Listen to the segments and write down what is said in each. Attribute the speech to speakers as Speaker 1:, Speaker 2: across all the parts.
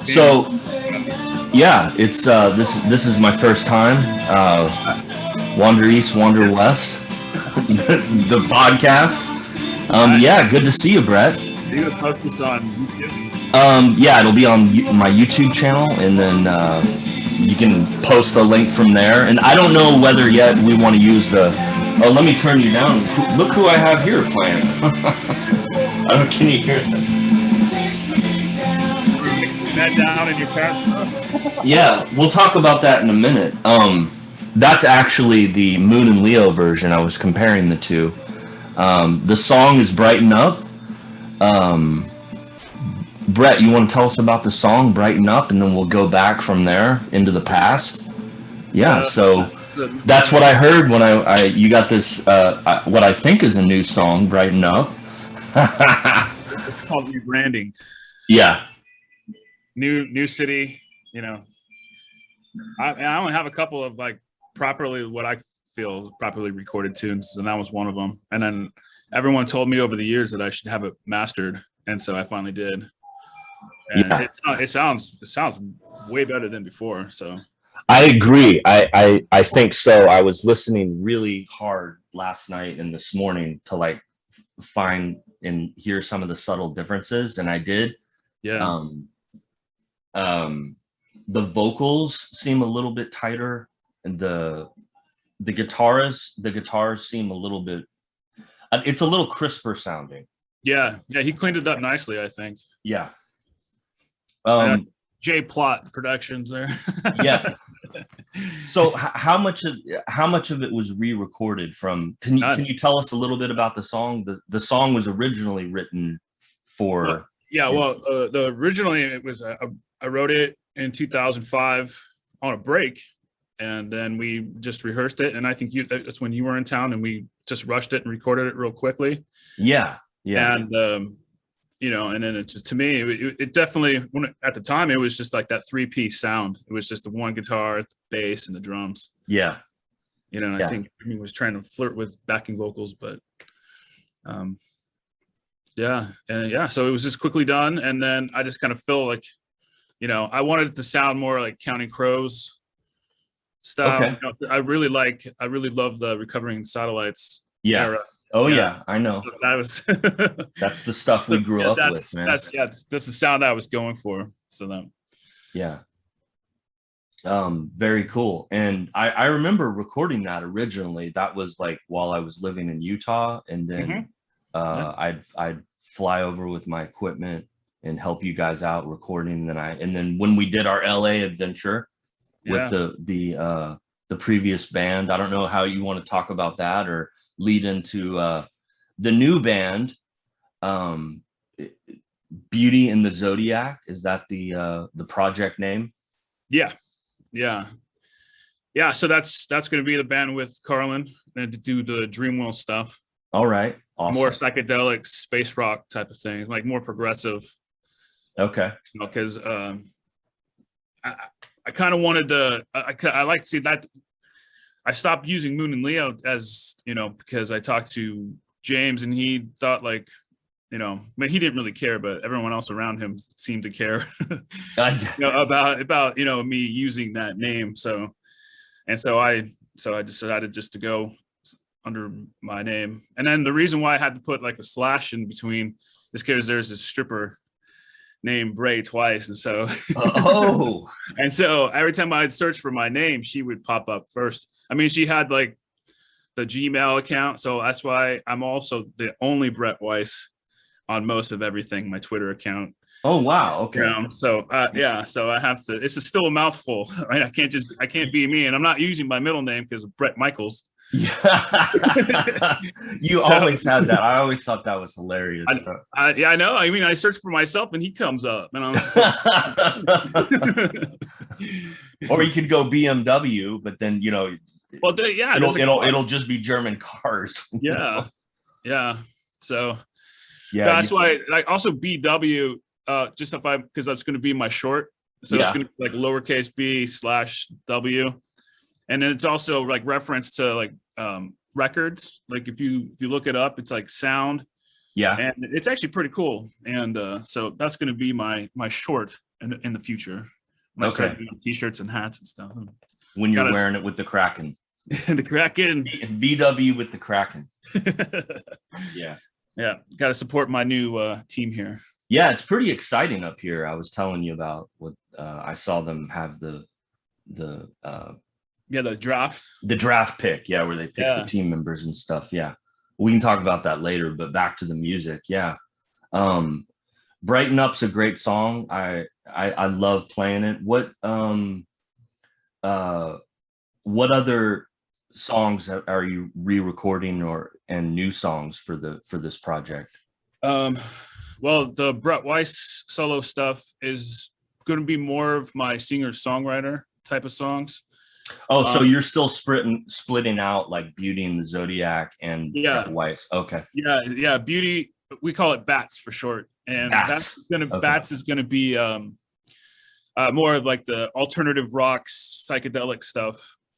Speaker 1: So yeah, it's this is my first time. Wander East, Wander West, the podcast. Yeah, good to see you, Brett.
Speaker 2: You gonna post this on YouTube?
Speaker 1: Yeah, it'll be on my YouTube channel, and then you can post the link from there. And I don't know whether yet we want to use the. Oh, let me turn you down. Look who I have here playing. Can you hear that?
Speaker 2: That down in your parents'
Speaker 1: Yeah, we'll talk about that in a minute. That's actually the Moon and Leo version. I was comparing the two. The song is Brighten Up. Brett, you want to tell us about the song Brighten Up, and then we'll go back from there into the past? Yeah, so that's what I heard when you got this, what I think is a new song, Brighten Up.
Speaker 2: It's called rebranding.
Speaker 1: Yeah.
Speaker 2: New city, you know. I only have a couple of like properly what I feel properly recorded tunes, and that was one of them. And then everyone told me over the years that I should have it mastered, and so I finally did. And
Speaker 1: yeah.
Speaker 2: it sounds way better than before. So
Speaker 1: I agree. I think so. I was listening really hard last night and this morning to like find and hear some of the subtle differences, and I did.
Speaker 2: Yeah.
Speaker 1: The vocals seem a little bit tighter, and the guitars seem a little bit. It's a little crisper sounding.
Speaker 2: Yeah, he cleaned it up nicely, I think.
Speaker 1: Yeah.
Speaker 2: J Plot Productions there.
Speaker 1: Yeah. So how much of it was re-recorded from? Can you tell us a little bit about the song? The song was originally written for.
Speaker 2: Originally it was I wrote it in 2005 on a break, and then we just rehearsed it. And I think that's when you were in town, and we just rushed it and recorded it real quickly.
Speaker 1: Yeah.
Speaker 2: And and then it just, to me, it definitely, at the time, it was just like that 3-piece sound. It was just the one guitar, the bass, and the drums.
Speaker 1: Yeah.
Speaker 2: And I think he was trying to flirt with backing vocals, but so it was just quickly done. And then I just kind of feel like, I wanted it to sound more like Counting Crows style.
Speaker 1: Okay.
Speaker 2: I really love the Recovering Satellites era.
Speaker 1: Oh yeah, I know.
Speaker 2: So that was
Speaker 1: that's the stuff we grew up with, man.
Speaker 2: That's the sound I was going for. So that.
Speaker 1: Yeah. Very cool. And I remember recording that originally. That was like while I was living in Utah, and then I'd fly over with my equipment and help you guys out recording. And then when we did our LA adventure with the previous band, I don't know how you want to talk about that or lead into the new band, Beauty in the Zodiac. Is that the project name? Yeah.
Speaker 2: So that's going to be the band with Carlin and to do the Dreamwell stuff.
Speaker 1: All right. Awesome.
Speaker 2: More psychedelic space rock type of thing, like more progressive.
Speaker 1: Okay.
Speaker 2: Because I kind of wanted to. I like to see that. I stopped using Moon and Leo as, because I talked to James, and he thought like, but he didn't really care, but everyone else around him seemed to care about me using that name. So I decided just to go under my name. And then the reason why I had to put like a slash in between is because there's this stripper named Bray twice, and so and so every time I'd search for my name, she would pop up first. I mean, she had like the Gmail account, so that's why I'm also the only Bret Wice on most of everything. My Twitter account.
Speaker 1: Oh wow! Okay.
Speaker 2: So so I have to. It's still a mouthful, right? I can't be me, and I'm not using my middle name because of Bret Michaels.
Speaker 1: Yeah. You always had that. I always thought that was hilarious.
Speaker 2: I know. I mean, I search for myself and he comes up, and I'm
Speaker 1: or you could go BMW, but then it'll just be German cars.
Speaker 2: Yeah. So that's why, like, also BW, because that's going to be my short, so it's going to be like lowercase b/W, and then it's also like reference to like records. Like if you look it up, it's like sound. Yeah, and it's actually pretty cool. And so that's going to be my short. in the future. When I start doing t-shirts and hats and stuff.
Speaker 1: When you're wearing it with the Kraken.
Speaker 2: The Kraken.
Speaker 1: BW with the Kraken. Yeah.
Speaker 2: Yeah. Got to support my new team here.
Speaker 1: Yeah, it's pretty exciting up here. I was telling you about what I saw them have the draft pick. Yeah, where they pick the team members and stuff. Yeah. We can talk about that later, but back to the music. Yeah. Brighten Up's a great song. I love playing it. What other songs are you re-recording and new songs for this project?
Speaker 2: Well, the Bret Wice solo stuff is going to be more of my singer-songwriter type of songs.
Speaker 1: Oh, so you're still splitting out like Beauty and the Zodiac and Bret Wice. Okay.
Speaker 2: Yeah. Beauty, we call it Bats for short. And Bats is gonna be more of like the alternative rock, psychedelic stuff.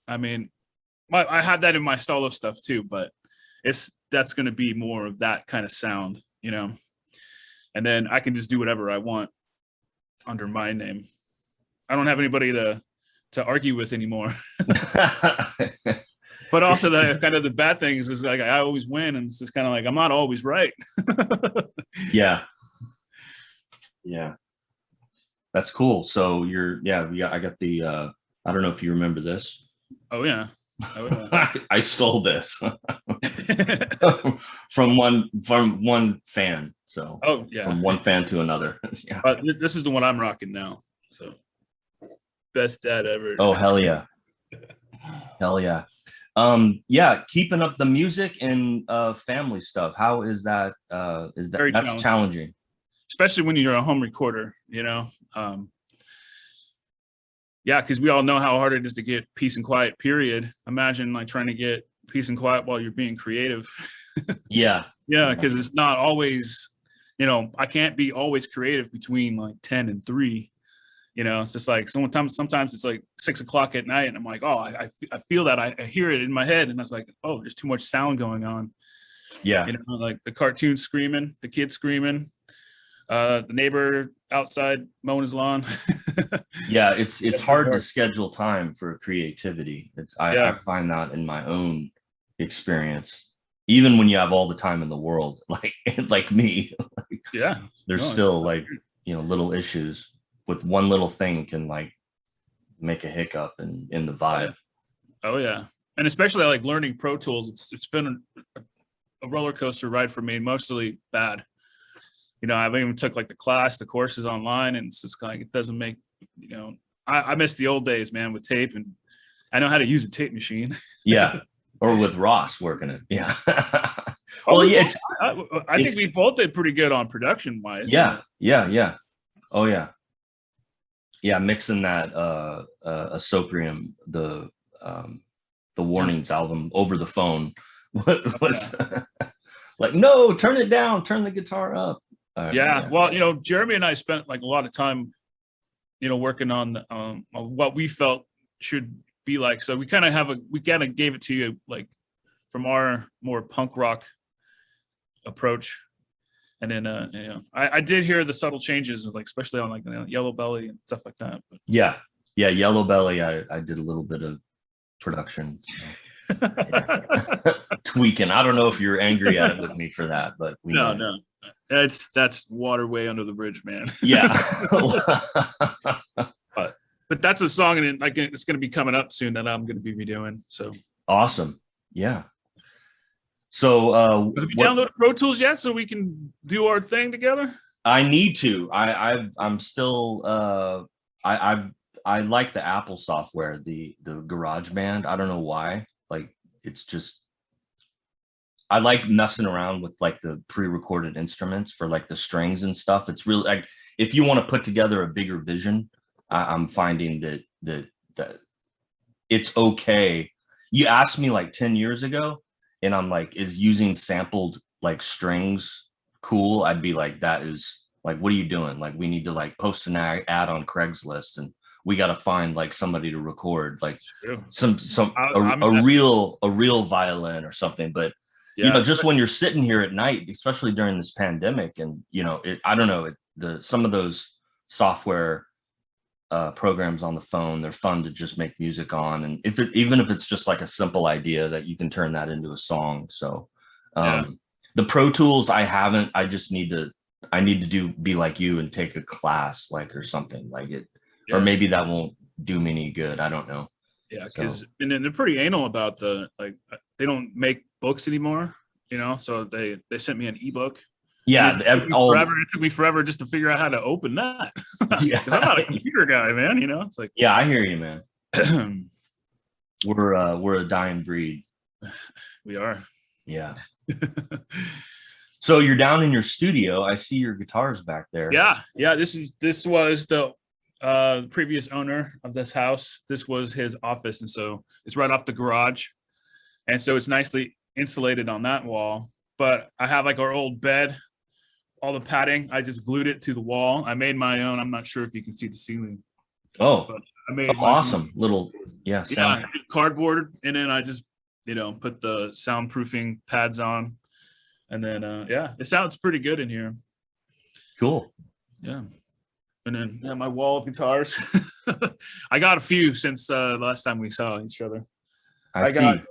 Speaker 2: I mean, I have that in my solo stuff too, but that's gonna be more of that kind of sound, you know. And then I can just do whatever I want under my name. I don't have anybody to argue with anymore. But also the kind of the bad things is like I always win, and it's just kind of like I'm not always right.
Speaker 1: Yeah. That's cool. So I got the I don't know if you remember this.
Speaker 2: Oh yeah.
Speaker 1: I stole this from one fan. So from one fan to another. Yeah.
Speaker 2: This is the one I'm rocking now. So best dad ever.
Speaker 1: Oh hell yeah. Hell yeah. Keeping up the music and family stuff. How is that? That's challenging.
Speaker 2: Especially when you're a home recorder, you know. Because we all know how hard it is to get peace and quiet, period. Imagine like trying to get peace and quiet while you're being creative.
Speaker 1: Yeah.
Speaker 2: Yeah, because it's not always, you know, I can't be always creative between like 10 and 3. You know, it's just like sometimes it's like 6 o'clock at night and I'm like, oh, I feel that. I hear it in my head. And I was like, oh, there's too much sound going on.
Speaker 1: Yeah.
Speaker 2: You know, like the cartoon screaming, the kids screaming, the neighbor outside mowing his lawn.
Speaker 1: Yeah, it's hard to schedule time for creativity. I find that in my own experience, even when you have all the time in the world, like me. There's still like, you know, little issues with one little thing can like make a hiccup in the vibe.
Speaker 2: Oh yeah, and especially like learning Pro Tools. It's been a roller coaster ride for me, mostly bad. You know, I've even took like the courses online, and it's just like it doesn't make, you know, I miss the old days, man, with tape, and I know how to use a tape machine.
Speaker 1: Yeah, or with Ross working it. Yeah.
Speaker 2: Well, yeah, I think we both did pretty good on production wise.
Speaker 1: Yeah. Oh yeah. Yeah, mixing that Asoprium, the Warnings album over the phone was like, no, turn it down, turn the guitar up.
Speaker 2: Well, you know, Jeremy and I spent like a lot of time, you know, working on what we felt should be like. So we kind of gave it to you like from our more punk rock approach. And then you know, I did hear the subtle changes, like especially on like, you know, Yellow Belly and stuff like that. But
Speaker 1: yeah, Yellow Belly. I did a little bit of production. So. Tweaking. I don't know if you're angry at it with me for that, but
Speaker 2: no. That's water way under the bridge, man.
Speaker 1: Yeah.
Speaker 2: but that's a song, and like it's going to be coming up soon that I'm going to be redoing. So
Speaker 1: awesome. Yeah. So
Speaker 2: have you downloaded Pro Tools yet so we can do our thing together?
Speaker 1: I need to. I'm still I like the Apple software, the GarageBand. I don't know why. Like it's just I like messing around with like the pre-recorded instruments for like the strings and stuff. It's really like if you want to put together a bigger vision, I'm finding that it's okay. You asked me like 10 years ago, and I'm like, is using sampled like strings cool? I'd be like, that is like, what are you doing? Like, we need to like post an ad on Craigslist, and we got to find like somebody to record like a real violin or something. But you know, just when you're sitting here at night, especially during this pandemic, and you know, I don't know, some of those software programs on the phone. They're fun to just make music on, and even if it's just like a simple idea that you can turn that into a song. So the Pro Tools I just need to be like you and take a class, like, or something like it, or maybe that won't do me any good. I don't know.
Speaker 2: Yeah, because and then they're pretty anal about they don't make books anymore, so they sent me an ebook.
Speaker 1: Yeah,
Speaker 2: it took me forever just to figure out how to open that.
Speaker 1: Yeah,
Speaker 2: because I'm not a computer guy, man. It's like,
Speaker 1: yeah, I hear you, man. We're a dying breed.
Speaker 2: We are.
Speaker 1: Yeah. So you're down in your studio. I see your guitars back there.
Speaker 2: Yeah. This was the previous owner of this house. This was his office, and so it's right off the garage, and so it's nicely insulated on that wall. But I have like our old bed. All the padding, I just glued it to the wall. I made my own. I'm not sure if you can see the ceiling.
Speaker 1: Oh,
Speaker 2: but I made
Speaker 1: awesome little
Speaker 2: cardboard, and then I just put the soundproofing pads on, and then it sounds pretty good in here.
Speaker 1: Cool.
Speaker 2: Yeah, and then my wall of guitars. I got a few since the last time we saw each other. I got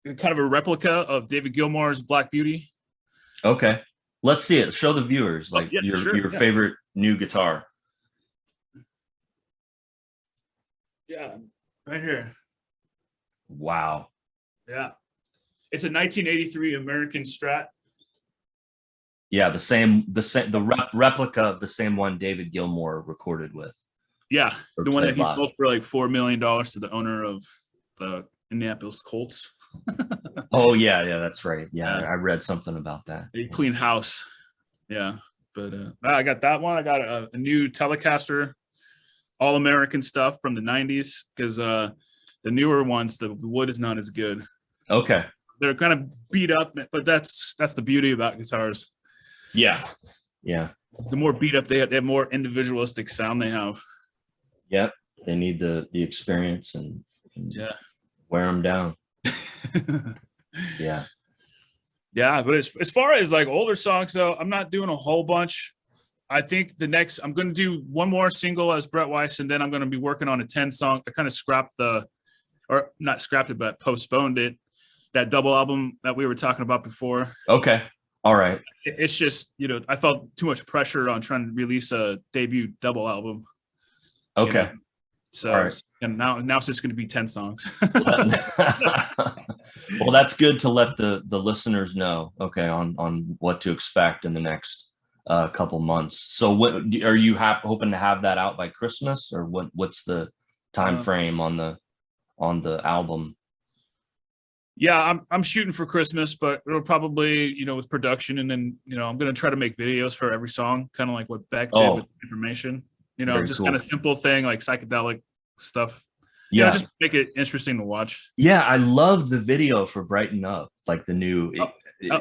Speaker 2: kind of a replica of David Gilmour's Black Beauty.
Speaker 1: Okay, let's see it. Show the viewers your favorite new guitar.
Speaker 2: Yeah, right here.
Speaker 1: Wow.
Speaker 2: Yeah, it's a 1983 American Strat.
Speaker 1: Yeah, the replica of the same one David Gilmour recorded with.
Speaker 2: Yeah, the one that he sold for like $4 million to the owner of the Indianapolis Colts.
Speaker 1: Oh yeah, that's right. Yeah, I read something about that.
Speaker 2: A clean house. Yeah, but I got that one. I got a new Telecaster, all American stuff from the 90s, because the newer ones, the wood is not as good.
Speaker 1: Okay,
Speaker 2: they're kind of beat up, but that's the beauty about guitars.
Speaker 1: Yeah.
Speaker 2: The more beat up they have more individualistic sound they have.
Speaker 1: Yep, they need the experience and wear them down. Yeah,
Speaker 2: but as far as like older songs though, I'm not doing a whole bunch. I think I'm going to do one more single as Bret Wice, and then I'm going to be working on a 10 song. I kind of not scrapped it, but postponed it. That double album that we were talking about before.
Speaker 1: Okay, all right.
Speaker 2: It's just I felt too much pressure on trying to release a debut double album.
Speaker 1: Okay.
Speaker 2: So right. And now it's just going to be 10 songs.
Speaker 1: Well, that's good to let the listeners know, okay, on what to expect in the next couple months. So what are you hoping to have that out by Christmas, or what's the time frame on the album?
Speaker 2: Yeah, I'm shooting for Christmas, but it'll probably, with production, and then, I'm going to try to make videos for every song, kind of like what Beck did with Information. Just cool. Kind of simple thing like psychedelic stuff. Just to make it interesting to watch. Yeah,
Speaker 1: I loved the video for Brighten Up, like the new.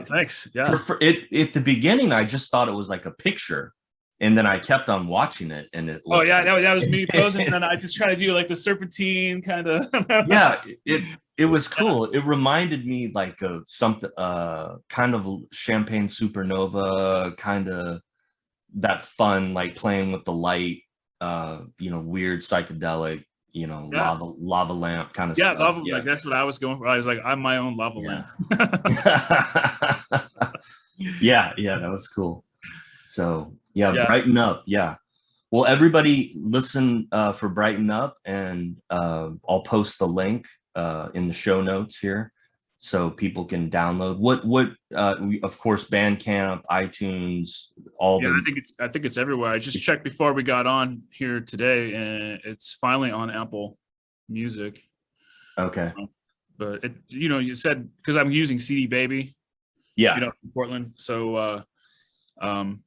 Speaker 2: Thanks. Yeah.
Speaker 1: At the beginning, I just thought it was like a picture, and then I kept on watching it, and it.
Speaker 2: That was me posing, and I just tried to do like the serpentine kind of.
Speaker 1: Yeah, it was cool. It reminded me like of something, kind of Champagne Supernova, kind of that fun, like playing with the light, weird psychedelic, lava lamp kind of stuff.
Speaker 2: Lava lamp. That's what I was going for. I was like, I'm my own lava lamp.
Speaker 1: Yeah, that was cool. So Brighten Up. Yeah. Well, everybody listen for Brighten Up, and I'll post the link in the show notes here, so people can download. Of course, Bandcamp, iTunes, all. Yeah,
Speaker 2: I think it's everywhere. I just checked before we got on here today, and it's finally on Apple Music.
Speaker 1: Okay.
Speaker 2: But you said, because I'm using CD Baby.
Speaker 1: Yeah.
Speaker 2: In Portland, so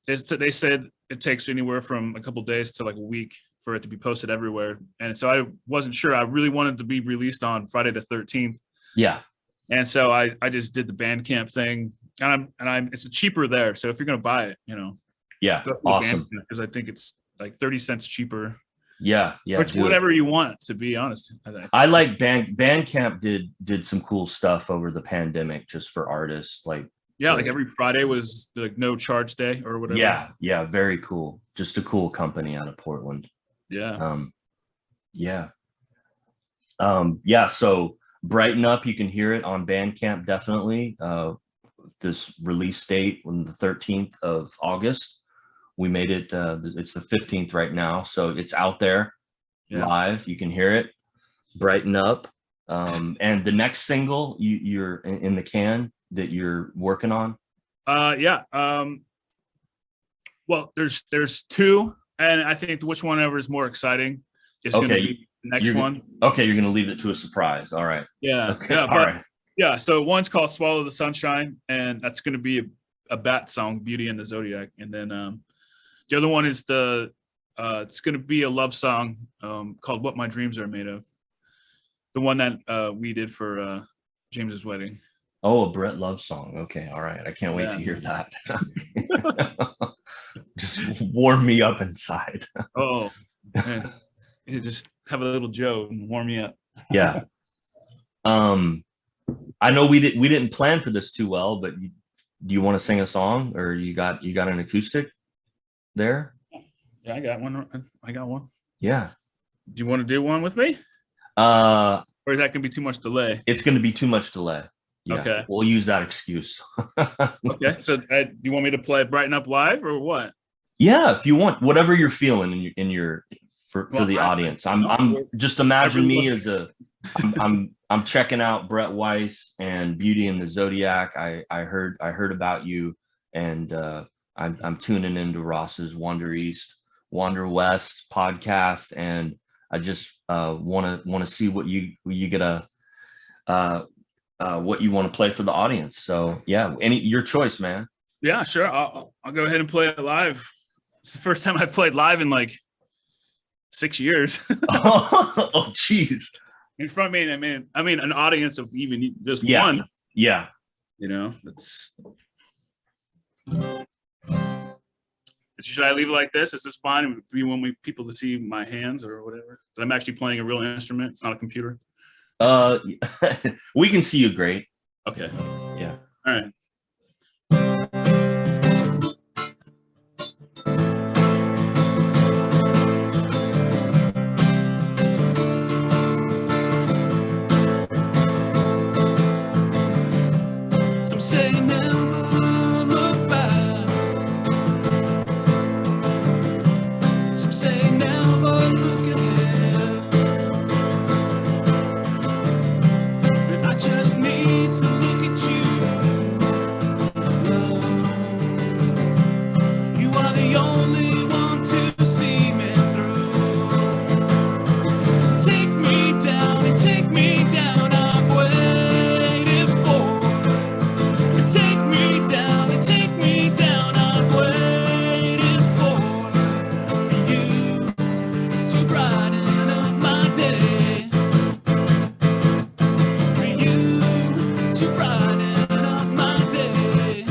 Speaker 2: they said it takes anywhere from a couple days to like a week for it to be posted everywhere, and so I wasn't sure. I really wanted to be released on Friday the 13th.
Speaker 1: Yeah.
Speaker 2: And so I just did the Bandcamp thing, and it's cheaper there. So if you're gonna buy it,
Speaker 1: yeah, awesome.
Speaker 2: Because I think it's like 30 cents cheaper.
Speaker 1: Yeah.
Speaker 2: It's whatever you want, to be honest.
Speaker 1: I like Bandcamp did some cool stuff over the pandemic just for artists, like.
Speaker 2: Yeah, like every Friday was like no charge day or whatever.
Speaker 1: Yeah, very cool. just a cool company out of Portland.
Speaker 2: Yeah.
Speaker 1: Yeah. So Brighten Up, you can hear it on Bandcamp, definitely. This release date on the 13th of August. We made it, it's the 15th right now, so it's out there live. You can hear it. Brighten Up. And the next single you're in the can that you're working on?
Speaker 2: Well, there's two, and I think which one ever is more exciting is going to be the next one.
Speaker 1: Okay, you're going to leave it to a surprise. All right.
Speaker 2: Yeah.
Speaker 1: Okay.
Speaker 2: Yeah.
Speaker 1: All right.
Speaker 2: Yeah. So one's called "Swallow the Sunshine," and that's going to be a bat song, "Beauty and the Zodiac," and then the other one is it's going to be a love song called "What My Dreams Are Made Of." The one that we did for James's wedding.
Speaker 1: Oh, a Bret love song. Okay. All right. I can't wait to hear that. Just warm me up inside.
Speaker 2: Oh, man. You just have a little Joe and warm me up.
Speaker 1: Yeah. I know we didn't plan for this too well, but do you want to sing a song, or you got an acoustic there?
Speaker 2: Yeah, I got one.
Speaker 1: Yeah.
Speaker 2: Do you want to do one with me?
Speaker 1: Or
Speaker 2: is that gonna be too much delay?
Speaker 1: It's gonna be too much delay. Yeah,
Speaker 2: okay.
Speaker 1: We'll use that excuse.
Speaker 2: Okay. So do you want me to play Brighten Up live or what?
Speaker 1: Yeah, if you want, whatever you're feeling for the audience. I'm just imagine me as I'm checking out Bret Wice and Beauty and the Zodiac. I heard about you, and I'm tuning into Ross's Wander East, Wander West podcast, and I just want to see what you get what you want to play for the audience. So yeah, your choice, man.
Speaker 2: Yeah, sure. I'll go ahead and play it live. It's the first time I've played live in like 6 years.
Speaker 1: Oh, geez.
Speaker 2: In front of me, I mean, an audience of even just one.
Speaker 1: Yeah.
Speaker 2: You know, that's. Should I leave it like this? Is this fine? Do you want people to see my hands or whatever? That I'm actually playing a real instrument. It's not a computer.
Speaker 1: We can see you great.
Speaker 2: Okay.
Speaker 1: Yeah.
Speaker 2: All right. Some say never look back. Some say never look ahead. But I just need to look at you. You are the only one to see me through. Take me down and take me down. I've waited for. Take me down and take me down. I've waited for you to brighten up my day. For you to brighten up my day.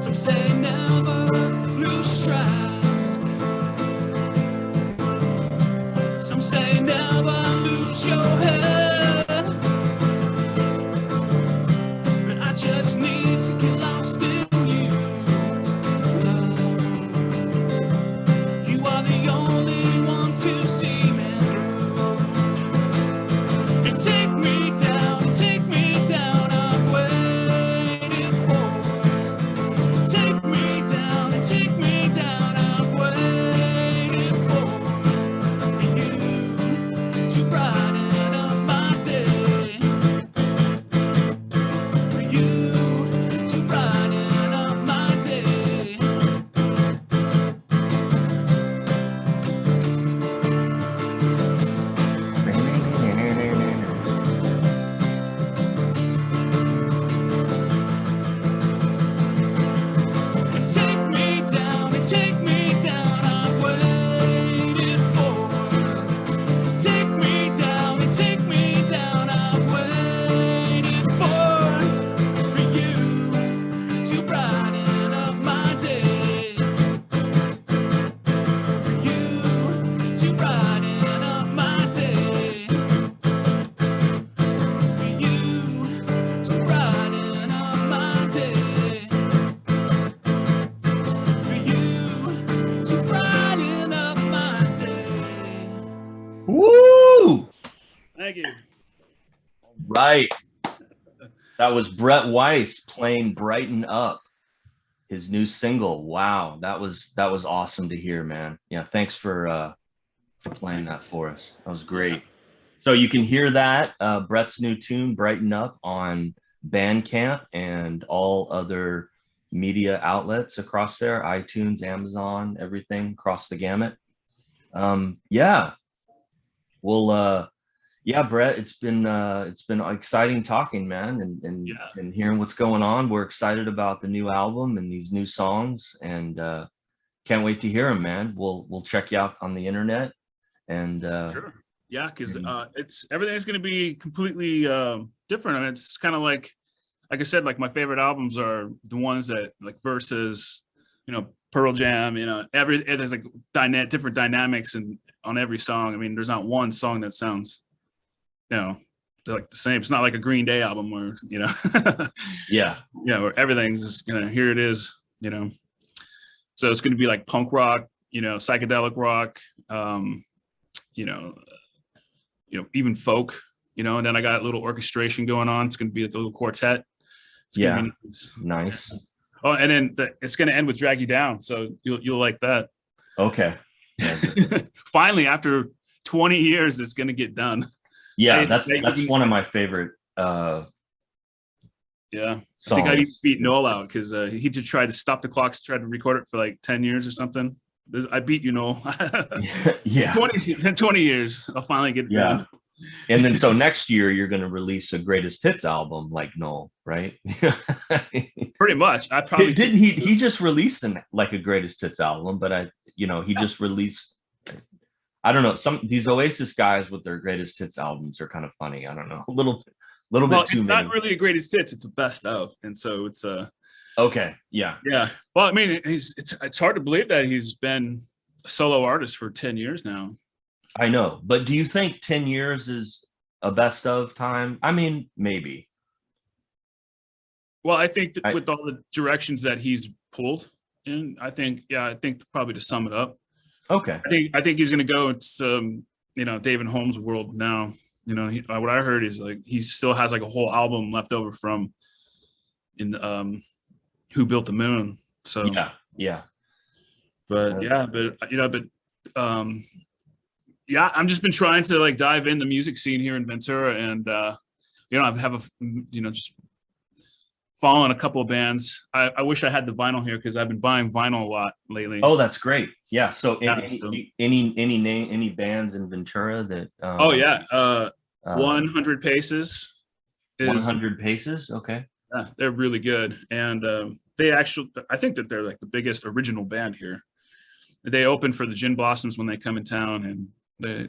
Speaker 2: Some say never lose track. Some say never lose your head. But I just need to get lost in you. You are the only one to see me through. And take me down, and take me down. I've waited for. Take me down and take me down. I've waited for you to brighten up my to brighten up my day. For you to brighten up my day. For you to brighten up my day.
Speaker 1: Woo!
Speaker 2: Thank you.
Speaker 1: Right. That was Bret Wice playing Brighten Up, his new single. Wow, that was awesome to hear, man. Yeah, thanks for playing that for us. That was great. So you can hear that Bret's new tune, Brighten Up, on Bandcamp and all other media outlets across there, iTunes, Amazon, everything across the gamut. Yeah. Well, yeah, Bret, it's been exciting talking, man, and hearing what's going on. We're excited about the new album and these new songs, and can't wait to hear them, man. We'll check you out on the internet, and
Speaker 2: sure. Yeah, because everything's going to be completely different. I mean, it's kind of like I said, like my favorite albums are the ones that like versus, Pearl Jam. There's like different dynamics and on every song. I mean, there's not one song that sounds, they're like the same. It's not like a Green Day album where,
Speaker 1: yeah,
Speaker 2: where everything's just, here it is, So it's going to be like punk rock, psychedelic rock, even folk, and then I got a little orchestration going on. It's going to be like a little quartet. It's
Speaker 1: gonna be nice.
Speaker 2: Oh, and then it's going to end with Drag You Down. So you'll like that.
Speaker 1: Okay.
Speaker 2: Finally, after 20 years, it's going to get done.
Speaker 1: Yeah, that's one of my favorite
Speaker 2: songs. I think I beat Noel out because he just tried to stop the clocks, tried to record it for like 10 years or something. I beat you, Noel.
Speaker 1: Yeah.
Speaker 2: 20 years. I'll finally get it done.
Speaker 1: And then so next year you're going to release a greatest hits album like Noel, right?
Speaker 2: Pretty much. I probably
Speaker 1: didn't he just released like a greatest hits album, but he just released, I don't know, these Oasis guys with their greatest hits albums are kind of funny. I don't know, a little bit too many.
Speaker 2: It's not really a greatest hits, it's a best of, and so it's
Speaker 1: okay, yeah.
Speaker 2: Well, I mean, it's hard to believe that he's been a solo artist for 10 years now.
Speaker 1: I know, but do you think 10 years is a best of time? I mean, maybe.
Speaker 2: Well, I think that with all the directions that he's pulled in, I think probably to sum it up.
Speaker 1: Okay.
Speaker 2: I think he's going to go. It's David Holmes' world now. What I heard is like he still has like a whole album left over from Who Built the Moon. So
Speaker 1: yeah.
Speaker 2: I'm just been trying to like dive into music scene here in Ventura, and I have just following a couple of bands. I wish I had the vinyl here because I've been buying vinyl a lot lately.
Speaker 1: Oh, that's great. Yeah. So any bands in Ventura that
Speaker 2: 100 Paces.
Speaker 1: 100 Paces. Okay.
Speaker 2: Yeah, they're really good. And I think that they're like the biggest original band here. They open for the Gin Blossoms when they come in town, and they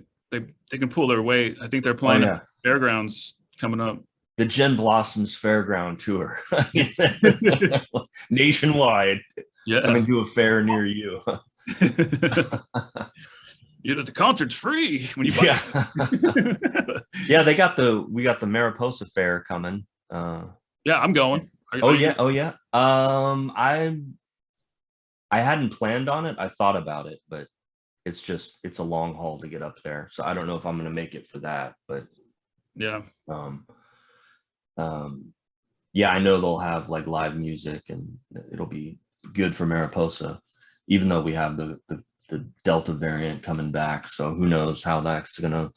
Speaker 2: can pull their weight. I think they're playing at Fairgrounds coming up.
Speaker 1: The Gin Blossoms Fairground tour. Nationwide.
Speaker 2: Yeah.
Speaker 1: Coming to a fair near you.
Speaker 2: The concert's free when you buy it.
Speaker 1: Yeah, we got the Mariposa Fair coming.
Speaker 2: Yeah, I'm going.
Speaker 1: Oh yeah. I hadn't planned on it. I thought about it, but it's a long haul to get up there. So I don't know if I'm going to make it for that, but
Speaker 2: yeah.
Speaker 1: Yeah, I know they'll have like live music and it'll be good for Mariposa, even though we have the Delta variant coming back. So who knows how that's gonna.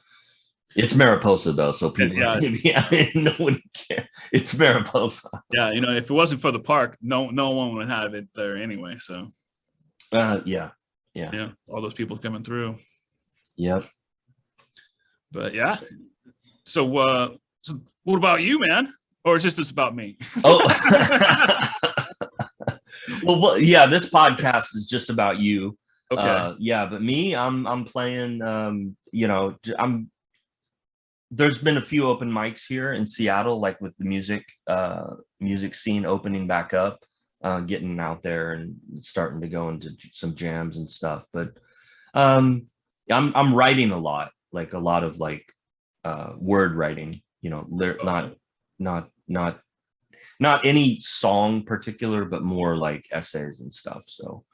Speaker 1: It's Mariposa though, so people. Nobody cares. It's Mariposa.
Speaker 2: Yeah, if it wasn't for the park, no one would have it there anyway. So.
Speaker 1: Yeah.
Speaker 2: All those people coming through.
Speaker 1: Yep.
Speaker 2: But yeah. So what about you, man? Or is this about me?
Speaker 1: Oh. Well, yeah, this podcast is just about you.
Speaker 2: Okay.
Speaker 1: Yeah, but me, I'm playing. There's been a few open mics here in Seattle, like with the music scene opening back up, getting out there and starting to go into some jams and stuff. But I'm writing a lot of like word writing, not any song particular, but more like essays and stuff. So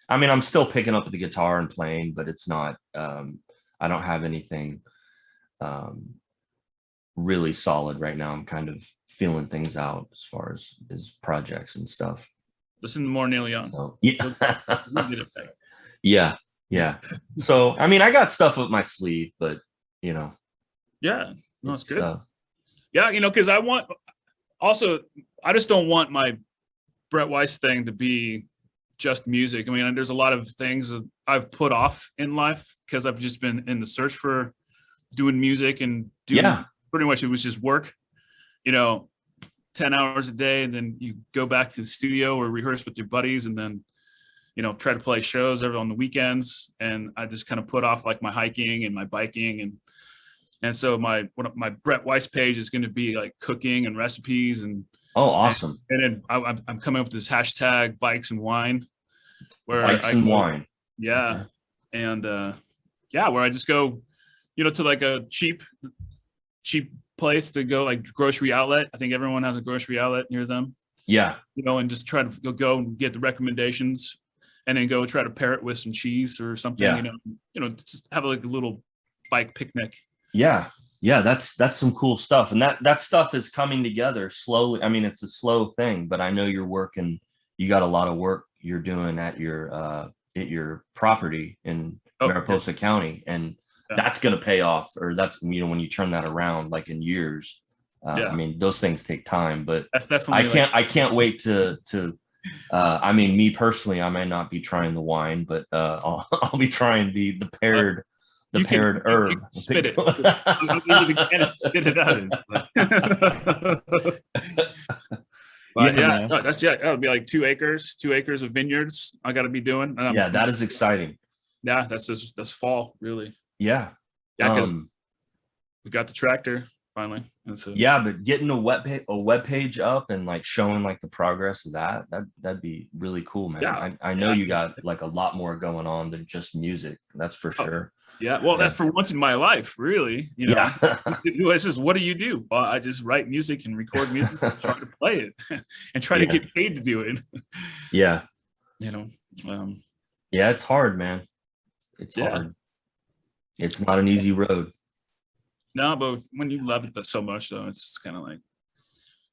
Speaker 1: I mean, I'm still picking up the guitar and playing, but it's not, I don't have anything really solid right now. I'm kind of feeling things out as far as projects and stuff.
Speaker 2: Listen to more Neil Young.
Speaker 1: So, yeah. Yeah. So, I mean, I got stuff up my sleeve, but
Speaker 2: Yeah, no, it's good. Yeah, because I just don't want my Bret Wice thing to be just music. I mean, there's a lot of things that I've put off in life because I've just been in the search for doing music and doing pretty much, it was just work, 10 hours a day. And then you go back to the studio or rehearse with your buddies and then, try to play shows on the weekends. And I just kind of put off like my hiking and my biking. And so my Bret Wice page is going to be like cooking and recipes and
Speaker 1: awesome.
Speaker 2: And then I'm coming up with this hashtag bikes and wine, where
Speaker 1: wine.
Speaker 2: Yeah. Okay. And where I just go, to like a cheap place to go, like grocery outlet. I think everyone has a grocery outlet near them.
Speaker 1: Yeah.
Speaker 2: And just try to go and get the recommendations and then go try to pair it with some cheese or something, just have like a little bike picnic.
Speaker 1: Yeah. That's some cool stuff. And that stuff is coming together slowly. I mean, it's a slow thing, but I know you're working, you got a lot of work you're doing at your property in Mariposa County. And that's going to pay off, or that's, when you turn that around, like in years, I mean, those things take time, but
Speaker 2: that's definitely
Speaker 1: I can't wait to I mean, me personally, I may not be trying the wine, but I'll be trying the paired herb.
Speaker 2: Spit it. Spit it out. But that would be like 2 acres of vineyards I got to be doing.
Speaker 1: That is exciting.
Speaker 2: Yeah, that's fall, really.
Speaker 1: Yeah,
Speaker 2: because we got the tractor finally.
Speaker 1: But getting a web page up and like showing like the progress of that'd be really cool, man. Yeah, I know you got like a lot more going on than just music. That's for sure.
Speaker 2: Yeah, well, that's for once in my life, really. I says, what do you do? Well, I just write music and record music, and try to play it, and try to get paid to do it.
Speaker 1: Yeah.
Speaker 2: Yeah,
Speaker 1: it's hard, man. It's hard. It's not an easy road.
Speaker 2: No, but when you love it so much, though, it's kind of like,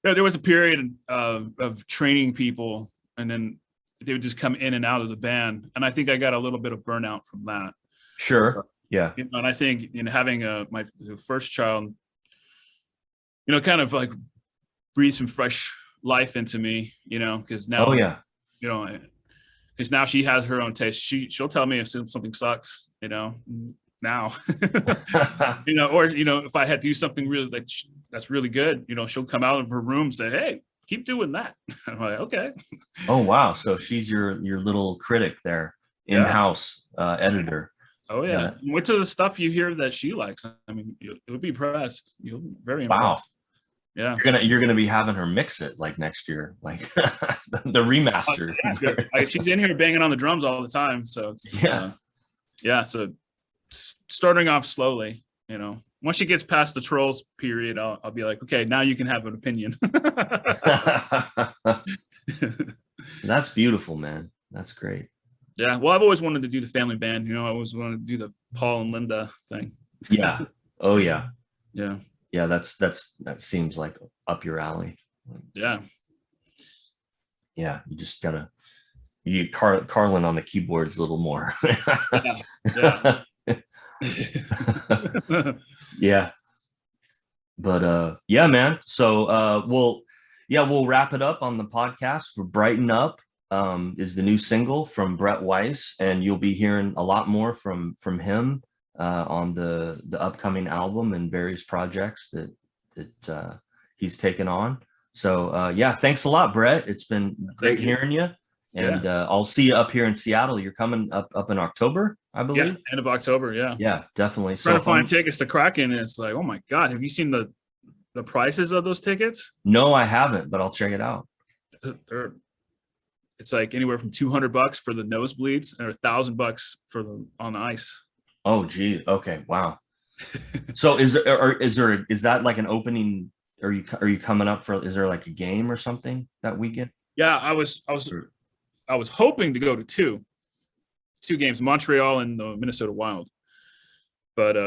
Speaker 2: there was a period of training people, and then they would just come in and out of the band, and I think I got a little bit of burnout from that.
Speaker 1: Sure. Yeah.
Speaker 2: And I think having my first child, kind of like breathe some fresh life into me, because now, because now she has her own taste. She'll tell me if something sucks, now, or, if I had to do something really that's really good, she'll come out of her room and say, hey, keep doing that. I'm like, okay.
Speaker 1: Oh, wow. So she's your little critic there, in-house editor.
Speaker 2: Oh yeah. Which of the stuff you hear that she likes? I mean, you'll be impressed. You'll be very impressed. Yeah.
Speaker 1: You're gonna be having her mix it like next year, like the remaster.
Speaker 2: She's in here banging on the drums all the time. So it's so starting off slowly, Once she gets past the trolls period, I'll be like, okay, now you can have an opinion.
Speaker 1: That's beautiful, man. That's great.
Speaker 2: Yeah, well, I've always wanted to do the family band. I always wanted to do the Paul and Linda thing.
Speaker 1: Yeah. Oh yeah.
Speaker 2: Yeah.
Speaker 1: Yeah, that seems like up your alley.
Speaker 2: Yeah.
Speaker 1: Yeah, you just gotta Carlin on the keyboards a little more.
Speaker 2: Yeah.
Speaker 1: Yeah. But yeah, man. So we'll wrap it up on the podcast for Brighten Up. Is the new single from Bret Wice, and you'll be hearing a lot more from him on the upcoming album and various projects that he's taken on. So thanks a lot, Bret. It's been great hearing you. And I'll see you up here in Seattle. You're coming up in October, I believe.
Speaker 2: Yeah, end of October. Yeah.
Speaker 1: Yeah, definitely.
Speaker 2: Trying to find tickets to Kraken, and it's like, oh my God, have you seen the prices of those tickets?
Speaker 1: No, I haven't, but I'll check it out.
Speaker 2: it's like anywhere from $200 for the nosebleeds or $1,000 for the on the ice.
Speaker 1: Oh, gee. Okay. Wow. So is that like an opening? Are you coming up for? Is there like a game or something that weekend?
Speaker 2: Yeah, I was hoping to go to two games, Montreal and the Minnesota Wild, but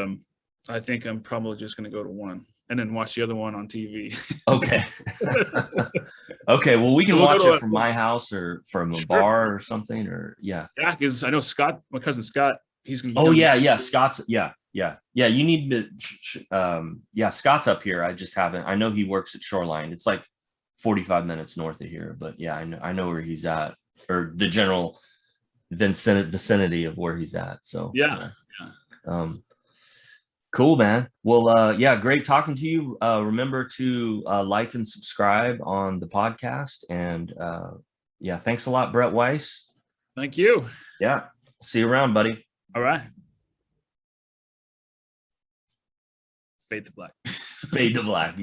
Speaker 2: I think I'm probably just going to go to one and then watch the other one on TV.
Speaker 1: Okay. Okay. Well, we can
Speaker 2: We'll
Speaker 1: watch
Speaker 2: go to
Speaker 1: it from my house or from a
Speaker 2: Sure.
Speaker 1: bar or something, or yeah.
Speaker 2: Yeah, because I know Scott, my cousin Scott, he's going to.
Speaker 1: Oh yeah, yeah. Scott's yeah. You need to. Yeah, Scott's up here. I just haven't. I know he works at Shoreline. It's like 45 minutes north of here, but yeah, I know where he's at, or the general vicinity of where he's at. So
Speaker 2: yeah.
Speaker 1: Cool, man. Well, yeah, great talking to you. Remember to like and subscribe on the podcast, and yeah, thanks a lot, Bret Wice.
Speaker 2: Thank you.
Speaker 1: Yeah, see you around, buddy.
Speaker 2: All right. Fade to black.
Speaker 1: Fade to black.